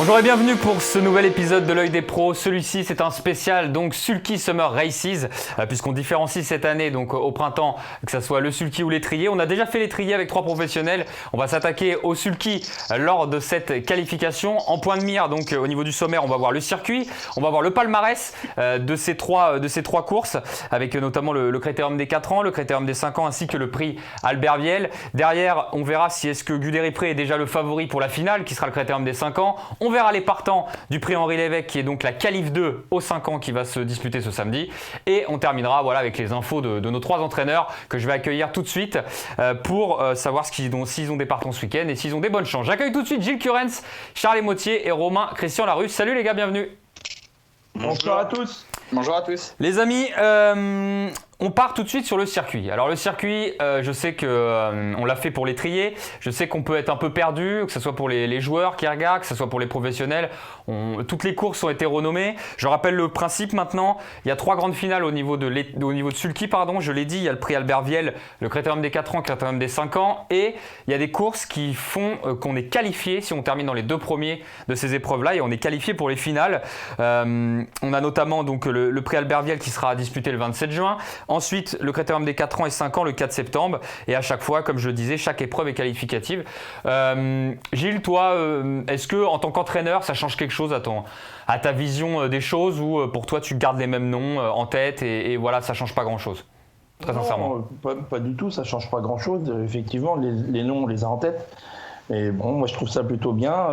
Bonjour et bienvenue pour ce nouvel épisode de l'œil des pros. Celui-ci c'est un spécial donc Sulky Summer Races puisqu'on différencie cette année donc au printemps que ce soit le sulky ou l'étrier. On a déjà fait l'étrier avec 3 professionnels. On va s'attaquer au sulky lors de cette qualification. En point de mire donc au niveau du sommaire on va voir le circuit, on va voir le palmarès de ces trois courses avec notamment le Critérium des 4 ans, le Critérium des 5 ans ainsi que le prix Albert Viel. Derrière on verra si est-ce que Guderipré est déjà le favori pour la finale qui sera le Critérium des 5 ans. On verra les partants du prix Henri Lévesque qui est donc la qualif 2 aux 5 ans qui va se disputer ce samedi. Et on terminera avec les infos de nos 3 entraîneurs que je vais accueillir tout de suite pour savoir s'ils ont des partants ce week-end et s'ils ont des bonnes chances. J'accueille tout de suite Gilles Curens, Charles Motier et Romain Christian Larusse. Salut les gars, bienvenue. Bonjour à tous. Bonjour à tous. Les amis, on part tout de suite sur le circuit. Alors le circuit, je sais qu'on l'a fait pour l'étrier, je sais qu'on peut être un peu perdu, que ce soit pour les joueurs qui regardent, que ce soit pour les professionnels. Toutes les courses ont été renommées. Je rappelle le principe maintenant, il y a 3 grandes finales au niveau de sulky, je l'ai dit, il y a le prix Albert Viel, le Critérium des 4 ans, le Critérium des 5 ans et il y a des courses qui font qu'on est qualifié si on termine dans les 2 premiers de ces épreuves-là et on est qualifié pour les finales. On a notamment donc le prix Albert Viel qui sera disputé le 27 juin. Ensuite, le Critérium des 4 ans et 5 ans le 4 septembre. Et à chaque fois, comme je le disais, chaque épreuve est qualificative. Gilles, toi, est-ce que en tant qu'entraîneur, ça change quelque chose à ta vision des choses ou pour toi, tu gardes les mêmes noms en tête et voilà, ça ne change pas grand-chose? Très sincèrement. Pas du tout, ça ne change pas grand-chose. Effectivement, les noms, on les a en tête. Et bon, moi, je trouve ça plutôt bien.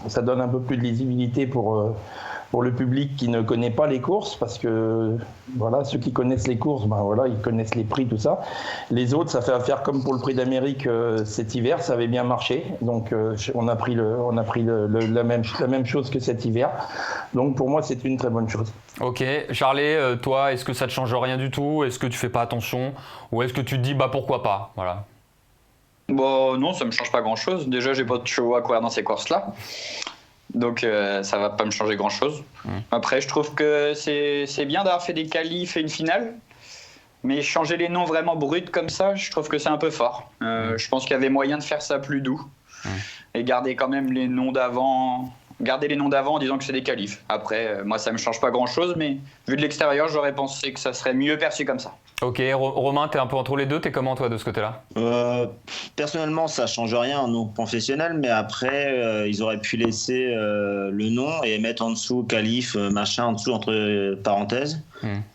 Ça donne un peu plus de lisibilité pour le public qui ne connaît pas les courses, parce que voilà, ceux qui connaissent les courses, ils connaissent les prix, tout ça. Les autres, ça fait affaire comme pour le prix d'Amérique cet hiver, ça avait bien marché. Donc on a pris la même chose que cet hiver. Donc pour moi, c'est une très bonne chose. Ok, Charlie, toi, est-ce que ça ne te change rien du tout? Est-ce que tu fais pas attention? Ou est-ce que tu te dis pourquoi pas? Voilà. Bon, non, ça me change pas grand-chose. Déjà, j'ai pas de chevaux à courir dans ces courses-là. Donc ça va pas me changer grand chose. Après je trouve que c'est bien d'avoir fait des qualifs et une finale, mais changer les noms vraiment bruts comme ça, je trouve que c'est un peu fort. Je pense qu'il y avait moyen de faire ça plus doux et garder quand même les noms d'avant. Garder les noms d'avant en disant que c'est des qualifs. Après, moi ça me change pas grand chose, mais vu de l'extérieur, j'aurais pensé que ça serait mieux perçu comme ça. Ok, Romain, t'es un peu entre les deux, t'es comment toi de ce côté-là? Personnellement, ça change rien en nom professionnel, mais après, ils auraient pu laisser le nom et mettre en dessous qualif, machin, en dessous entre parenthèses,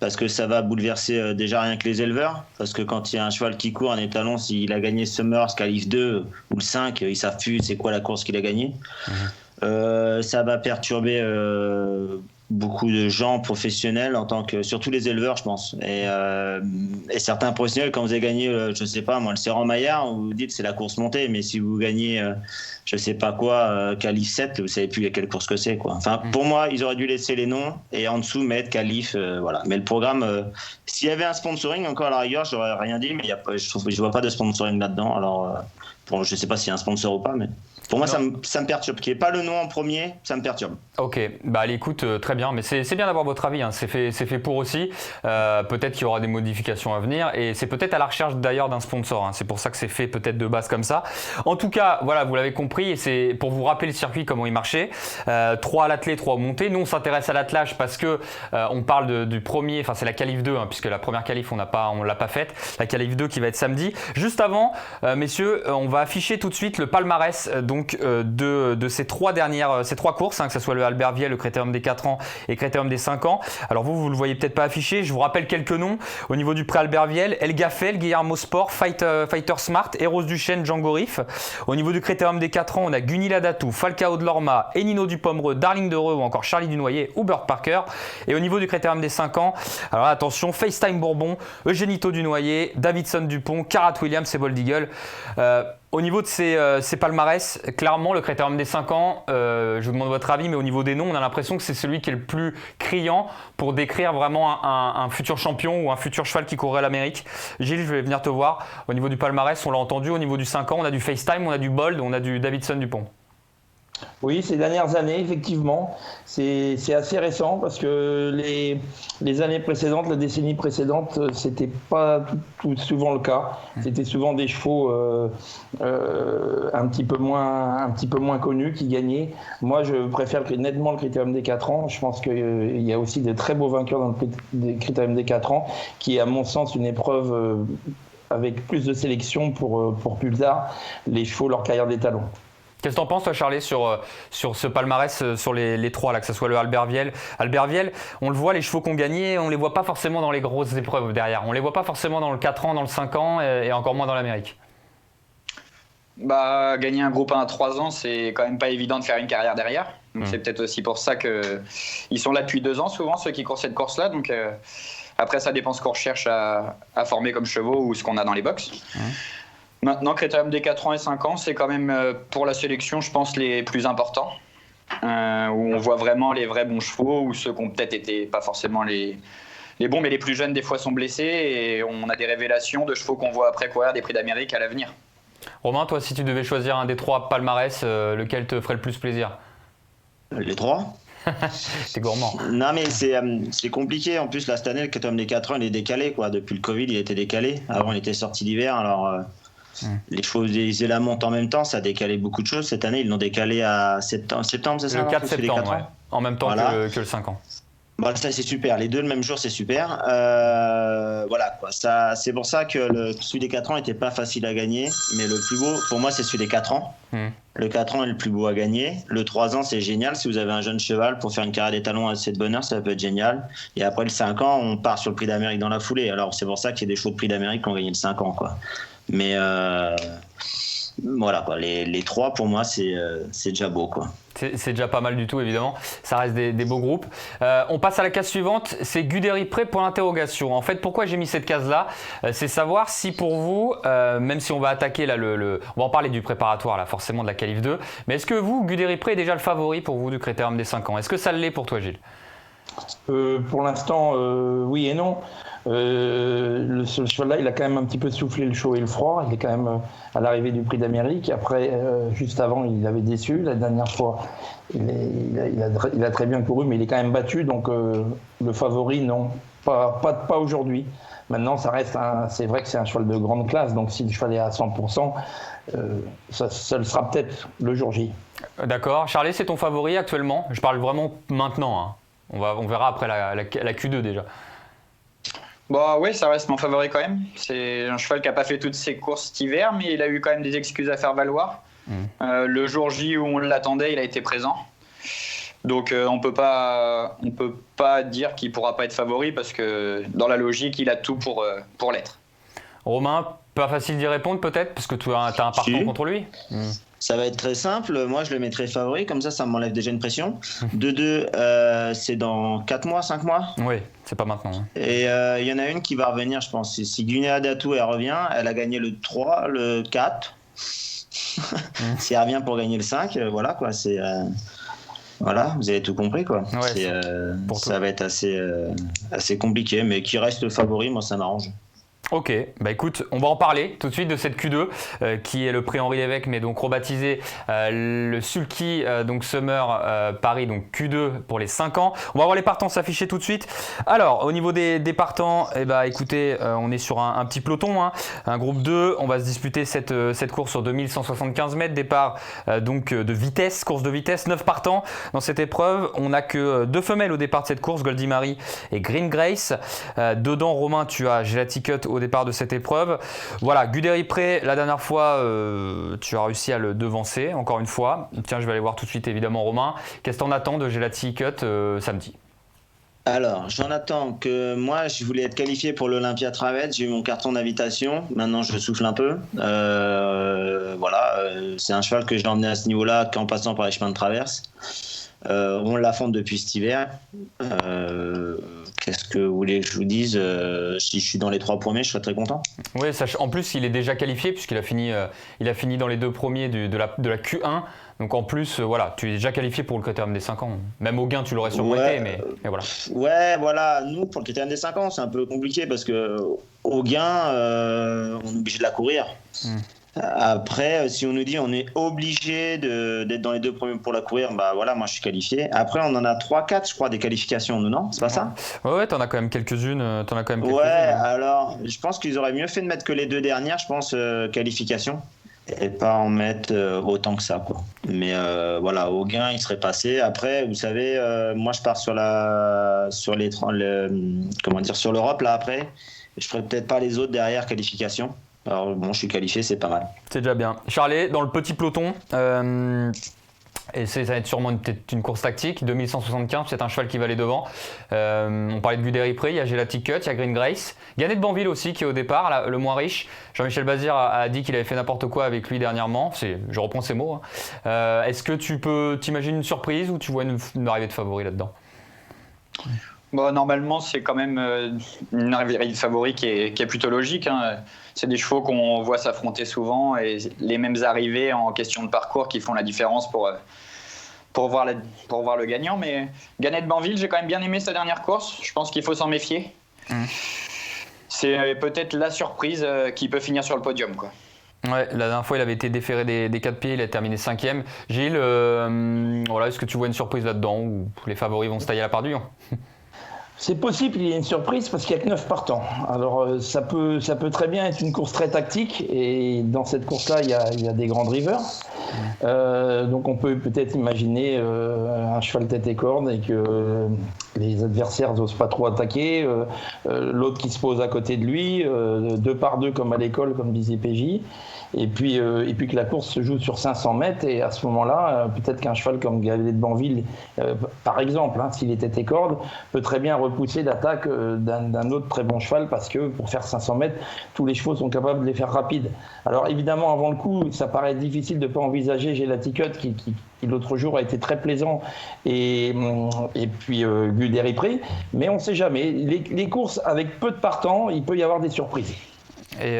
parce que ça va bouleverser déjà rien que les éleveurs, parce que quand il y a un cheval qui court, un étalon, s'il a gagné Summers, qualif 2 ou le 5, ils savent plus c'est quoi la course qu'il a gagnée. Ça va perturber beaucoup de gens professionnels surtout les éleveurs, je pense. Et certains professionnels, quand vous avez gagné, je sais pas moi, le Serrant-Maillard, vous dites c'est la course montée, mais si vous gagnez, je sais pas quoi, qualif 7, vous savez plus à quelle course que c'est, quoi. Enfin, pour moi, ils auraient dû laisser les noms et en dessous mettre qualif, voilà. Mais le programme, s'il y avait un sponsoring, encore à la rigueur, j'aurais rien dit, mais je vois pas de sponsoring là-dedans. Alors, je sais pas s'il y a un sponsor ou pas, mais. Pour moi, ça me perturbe. Qu'il n'y ait pas le nom en premier, ça me perturbe. Ok, allez, écoute, très bien. Mais c'est bien d'avoir votre avis. Hein. C'est fait pour aussi. Peut-être qu'il y aura des modifications à venir. Et c'est peut-être à la recherche d'ailleurs d'un sponsor. Hein. C'est pour ça que c'est fait peut-être de base comme ça. En tout cas, voilà, vous l'avez compris. Et c'est pour vous rappeler le circuit, comment il marchait. 3 à l'attelé, 3 au monté. Nous, on s'intéresse à l'attelage parce que on parle du premier. Enfin, c'est la qualif 2, hein, puisque la première qualif, on l'a pas faite. La qualif 2 qui va être samedi. Juste avant, messieurs, on va afficher tout de suite le palmarès. Donc de ces 3 courses, hein, que ce soit le Albert Viel, le Critérium des 4 ans et le Critérium des 5 ans. Alors vous le voyez peut-être pas affiché, je vous rappelle quelques noms. Au niveau du prix Albert Viel, El Gaffel, Guillermo Sport, Fighter Smart, Eros Duchesne, Django Riff. Au niveau du Critérium des 4 ans, on a Gunilla Datou, Falcao de Lorma, Enino Dupomereux, Darling de Reux ou encore Charlie Dunoyer ou Bird Parker. Et au niveau du Critérium des 5 ans, alors attention, FaceTime Bourbon, Eugénito Dunoyer, Davidson Dupont, Karat Williams et Bold Eagle. Au niveau de ces palmarès, clairement, le Critérium des 5 ans, je vous demande votre avis, mais au niveau des noms, on a l'impression que c'est celui qui est le plus criant pour décrire vraiment un futur champion ou un futur cheval qui courrait à l'Amérique. Gilles, je vais venir te voir. Au niveau du palmarès, on l'a entendu. Au niveau du 5 ans, on a du FaceTime, on a du Bold, on a du Davidson Dupont. Oui, ces dernières années, effectivement, c'est assez récent parce que les années précédentes, la décennie précédente, c'était pas tout souvent le cas. C'était souvent des chevaux un petit peu moins connus qui gagnaient. Moi, je préfère nettement le Critérium des 4 ans. Je pense qu'il y a aussi de très beaux vainqueurs dans le Critérium des 4 ans, qui est à mon sens une épreuve avec plus de sélection pour plus tard les chevaux, leur carrière des talons. Qu'est-ce que t'en penses, toi, Charlie, sur ce palmarès, sur les trois, là, que ce soit le Albert Viel. Albert Viel, on le voit, les chevaux qu'on gagnait, on les voit pas forcément dans les grosses épreuves derrière. On les voit pas forcément dans le 4 ans, dans le 5 ans et encore moins dans l'Amérique. Bah, gagner un groupe 1 à 3 ans, c'est quand même pas évident de faire une carrière derrière. Donc c'est peut-être aussi pour ça qu'ils sont là depuis 2 ans, souvent, ceux qui courent cette course-là. Donc après, ça dépend ce qu'on recherche à former comme chevaux ou ce qu'on a dans les box. Maintenant, Critérium des 4 ans et 5 ans, c'est quand même pour la sélection, je pense, les plus importants. Où on voit vraiment les vrais bons chevaux ou ceux qui ont peut-être été pas forcément les bons, mais les plus jeunes, des fois, sont blessés. Et on a des révélations de chevaux qu'on voit après courir des prix d'Amérique à l'avenir. Romain, toi, si tu devais choisir un des 3 palmarès, lequel te ferait le plus plaisir? Les 3. T'es gourmand. Non, mais c'est compliqué. En plus, là, cette année, le Critérium des 4 ans, il est décalé, quoi. Depuis le Covid, il était décalé. Avant, il était sorti d'hiver. Alors, les chevaux et la montent en même temps, ça a décalé beaucoup de choses. Cette année, ils l'ont décalé à septembre, c'est ça? Le 4 septembre, ouais. En même temps que le 5 ans. Bon, ça, c'est super. Les deux le même jour, c'est super. Voilà, quoi. C'est pour ça que celui des 4 ans n'était pas facile à gagner. Mais le plus beau, pour moi, c'est celui des 4 ans. Le 4 ans est le plus beau à gagner. Le 3 ans, c'est génial. Si vous avez un jeune cheval pour faire une carrière des talons à cette bonne heure, ça peut être génial. Et après le 5 ans, on part sur le prix d'Amérique dans la foulée. Alors, c'est pour ça qu'il y a des chevaux de prix d'Amérique qui ont gagné le 5 ans, quoi. Mais voilà, quoi. Les 3, pour moi, c'est déjà beau, quoi. C'est déjà pas mal du tout, évidemment. Ça reste des beaux groupes. On passe à la case suivante. C'est Guderi prêt pour l'interrogation. En fait, pourquoi j'ai mis cette case-là, c'est savoir si pour vous, même si on va attaquer là, on va en parler du préparatoire, là, forcément de la qualif 2, mais est-ce que vous, Guderi prêt est déjà le favori pour vous du Critérium des 5 ans? Est-ce que ça l'est pour toi, Gilles? Pour l'instant, oui et non. Ce cheval-là, il a quand même un petit peu soufflé le chaud et le froid. Il est quand même à l'arrivée du Prix d'Amérique. Après, juste avant, il avait déçu. La dernière fois, il a très bien couru, mais il est quand même battu. Donc, le favori, non, pas aujourd'hui. Maintenant, c'est vrai que c'est un cheval de grande classe. Donc, si le cheval est à 100%, ça le sera peut-être le jour J. D'accord. Charlie, c'est ton favori actuellement? Je parle vraiment maintenant, hein. On verra après la Q2 déjà. Bah oui, ça reste mon favori quand même. C'est un cheval qui n'a pas fait toutes ses courses cet hiver, mais il a eu quand même des excuses à faire valoir. Le jour J où on l'attendait, il a été présent. Donc on peut pas dire qu'il pourra pas être favori parce que dans la logique, il a tout pour l'être. Romain, pas facile d'y répondre peut-être parce que tu as un partant contre lui. Ça va être très simple. Moi, je le mettrai favori. Comme ça m'enlève déjà une pression. 2-2, c'est dans 4 mois, 5 mois. Oui, c'est pas maintenant. Et il y en a une qui va revenir, je pense. Si Guinea Datou, elle revient, elle a gagné le 3, le 4. Si elle revient pour gagner le 5, voilà, quoi. Voilà, vous avez tout compris, quoi. Ouais, ça va être assez compliqué, mais qui reste favori, moi, ça m'arrange. Ok, bah écoute, on va en parler tout de suite de cette Q2 qui est le prix Henri Lévesque, mais donc rebaptisé le Sulky donc Summer Paris, donc Q2 pour les 5 ans. On va voir les partants s'afficher tout de suite. Alors, au niveau des partants, écoutez, on est sur un petit peloton, hein, un groupe 2. On va se disputer cette course sur 2175 mètres, départ donc de vitesse, course de vitesse, 9 partants dans cette épreuve. On n'a que 2 femelles au départ de cette course, Goldie Marie et Green Grace. Dedans, Romain, tu as Gelati Cut au départ de cette épreuve. Voilà, Guderi prêt, la dernière fois, tu as réussi à le devancer, encore une fois. Tiens, je vais aller voir tout de suite, évidemment, Romain. Qu'est-ce que t'en attends de Gelati Cut samedi? Alors, j'en attends que moi, je voulais être qualifié pour l'Olympia Travet. J'ai eu mon carton d'invitation. Maintenant, je souffle un peu. Voilà, c'est un cheval que j'ai emmené à ce niveau-là qu'en passant par les chemins de traverse. On l'affronte depuis cet hiver. Qu'est-ce que vous voulez que je vous dise? Si je suis dans les 3 premiers, je serais très content. Oui, en plus, il est déjà qualifié puisqu'il a fini dans les 2 premiers de la Q1. Donc en plus, voilà, tu es déjà qualifié pour le Critérium des 5 ans. Même au gain, tu l'aurais sûrement été, mais voilà. Ouais, voilà. Nous, pour le Critérium des 5 ans, c'est un peu compliqué parce que au gain, on est obligé de la courir. Après, si on nous dit on est obligé d'être dans les 2 premiers pour la courir, bah voilà, moi je suis qualifié. Après, on en a 3-4, je crois, des qualifications, nous, non? C'est pas ça? Ouais, t'en as quand même quelques-unes. Ouais, alors je pense qu'ils auraient mieux fait de mettre que les 2 dernières, je pense, qualifications, et pas en mettre autant que ça, quoi. Mais voilà, au gain, il serait passé. Après, vous savez, moi je pars sur l'Europe là après. Je ferai peut-être pas les autres derrière qualification. Alors bon, je suis qualifié, c'est pas mal. C'est déjà bien. Charlet, dans le petit peloton, et ça va être sûrement peut-être une course tactique, 2175, c'est un cheval qui va aller devant. On parlait de Guderipré, il y a Gelati Cut, il y a Green Grace. Gannet de Banville aussi qui est au départ, là, le moins riche. Jean-Michel Bazir a dit qu'il avait fait n'importe quoi avec lui dernièrement. Je reprends ses mots. Est-ce que tu peux t'imaginer une surprise ou tu vois une arrivée de favori là-dedans? Bon, normalement, c'est quand même une arrivée de favori qui est plutôt logique. Hein. C'est des chevaux qu'on voit s'affronter souvent et les mêmes arrivées en question de parcours qui font la différence pour voir le gagnant. Mais Gannet de Banville, j'ai quand même bien aimé sa dernière course. Je pense qu'il faut s'en méfier. C'est peut-être la surprise qui peut finir sur le podium, quoi. Ouais, la dernière fois, il avait été déféré des 4 pieds, il a terminé 5e. Gilles, est-ce que tu vois une surprise là-dedans ou les favoris vont se tailler à la part du lion? C'est possible qu'il y ait une surprise parce qu'il n'y a que 9 partants. Alors ça peut très bien être une course très tactique et dans cette course-là, il y a des grands drivers. Donc on peut peut-être imaginer un cheval tête et corde et que les adversaires n'osent pas trop attaquer. L'autre qui se pose à côté de lui, 2 par 2 comme à l'école, comme disait PJ. Et puis que la course se joue sur 500 mètres et à ce moment-là, peut-être qu'un cheval comme Gannet de Banville, par exemple, s'il est tête et corde, peut très bien repousser l'attaque d'un autre très bon cheval parce que pour faire 500 mètres, tous les chevaux sont capables de les faire rapides. Alors évidemment, avant le coup, ça paraît difficile de ne pas envisager Gelati Cut qui l'autre jour a été très plaisant et puis Guderipré, mais on ne sait jamais. Les courses avec peu de partants, il peut y avoir des surprises. Et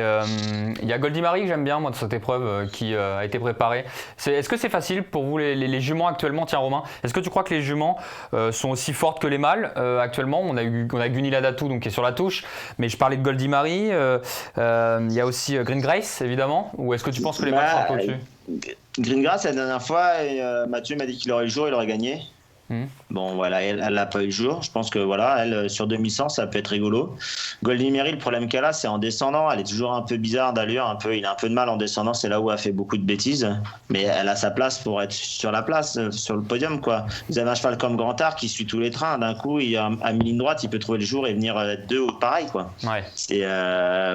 il y a Goldie Marie que j'aime bien moi de cette épreuve qui a été préparée. Est-ce que c'est facile pour vous les juments actuellement? Tiens Romain, est-ce que tu crois que les juments sont aussi fortes que les mâles actuellement? On a Gunilla Datou donc qui est sur la touche, mais je parlais de Goldie Marie. Il y a aussi Green Grace évidemment. Ou est-ce que tu penses que les mâles sont un peu au-dessus? Green Grace la dernière fois, Mathieu m'a dit qu'il aurait eu le jour, il aurait gagné. Bon voilà, elle n'a pas eu le jour. Je pense que voilà, elle sur 2100 ça peut être rigolo. Goldie Marie, le problème qu'elle a, c'est en descendant, elle est toujours un peu bizarre d'allure, il a un peu de mal en descendant, c'est là où elle fait beaucoup de bêtises, mais elle a sa place pour être sur la place, sur le podium quoi. Vous avez un cheval comme Grand'Art qui suit tous les trains, d'un coup il a à mi-ligne droite, il peut trouver le jour et venir 2 ou pareil quoi. Ouais. C'est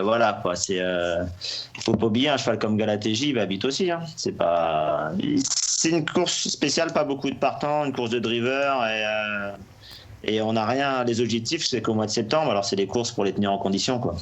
voilà quoi, faut pas oublier un cheval comme Galatéji, il va vite aussi hein. C'est une course spéciale, pas beaucoup de partants, une course de driver et on n'a rien. Les objectifs, c'est qu'au mois de septembre, alors c'est des courses pour les tenir en condition, quoi.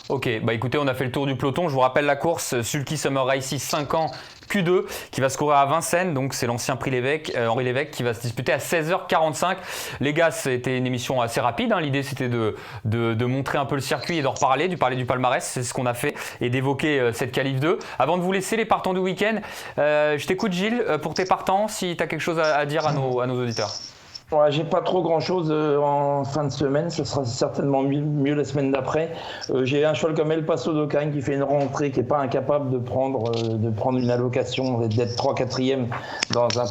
Ok, écoutez, on a fait le tour du peloton. Je vous rappelle la course Sulky Summer Race 5 ans Q2 qui va se courir à Vincennes, donc c'est l'ancien prix Henri Lévesque qui va se disputer à 16h45. Les gars, c'était une émission assez rapide, hein. L'idée c'était de montrer un peu le circuit et d'en reparler, du palmarès, c'est ce qu'on a fait et d'évoquer cette qualif 2. Avant de vous laisser les partants du week-end, je t'écoute Gilles pour tes partants si tu as quelque chose à dire à nos auditeurs. Ouais, j'ai pas trop grand chose en fin de semaine, ce sera certainement mieux la semaine d'après. J'ai un cheval comme El Paso d'Ocagne qui fait une rentrée, qui n'est pas incapable de prendre une allocation, d'être 3-4e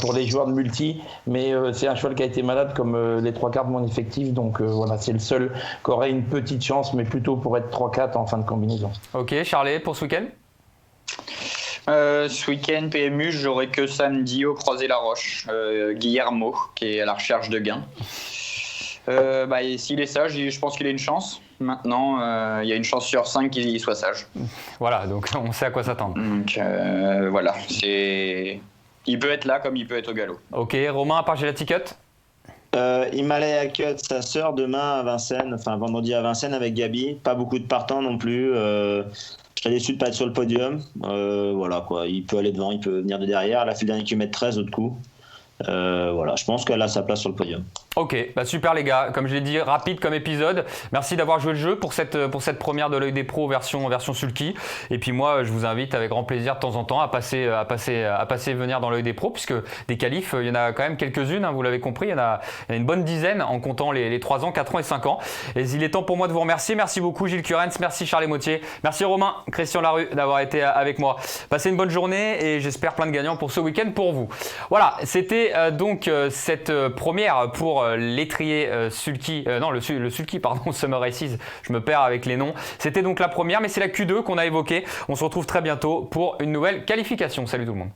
pour les joueurs de multi, mais c'est un cheval qui a été malade comme les 3/4 de mon effectif, donc voilà, c'est le seul qui aurait une petite chance, mais plutôt pour être 3-4 en fin de combinaison. Ok, Charlet, pour ce week-end? Ce week-end, PMU, j'aurai que samedi au Croisé-la-Roche. Guillermo, qui est à la recherche de gains. Et s'il est sage, je pense qu'il a une chance. Maintenant, il y a une chance sur 5 qu'il soit sage. Voilà, donc on sait à quoi s'attendre. Donc voilà, il peut être là comme il peut être au galop. Ok, Romain, à part Gelati Cut? Himalaya Cut, sa sœur, demain à Vincennes, enfin vendredi à Vincennes avec Gabi. Pas beaucoup de partants non plus. Je serais déçu de ne pas être sur le podium. Voilà quoi, il peut aller devant, il peut venir de derrière. Elle a fait le dernier kilomètre 13 autre coup. Voilà, je pense qu'elle a sa place sur le podium. Ok, bah super les gars, comme je l'ai dit, rapide comme épisode. Merci d'avoir joué le jeu pour cette première de l'œil des pros version Sulky. Et puis moi, je vous invite avec grand plaisir de temps en temps à passer venir dans l'œil des pros, puisque des qualifs, il y en a quand même quelques-unes, hein, vous l'avez compris, il y en a une bonne dizaine en comptant les 3 ans, 4 ans et 5 ans. Et il est temps pour moi de vous remercier. Merci beaucoup Gilles Curens, merci Charles Motier, merci Romain, Christian Larue d'avoir été avec moi. Passez une bonne journée et j'espère plein de gagnants pour ce week-end pour vous. Voilà, c'était donc cette première pour l'étrier Sulky, le Sulky pardon, Summer Races, je me perds avec les noms. C'était donc la première, mais c'est la Q2 qu'on a évoquée. On se retrouve très bientôt pour une nouvelle qualification. Salut tout le monde.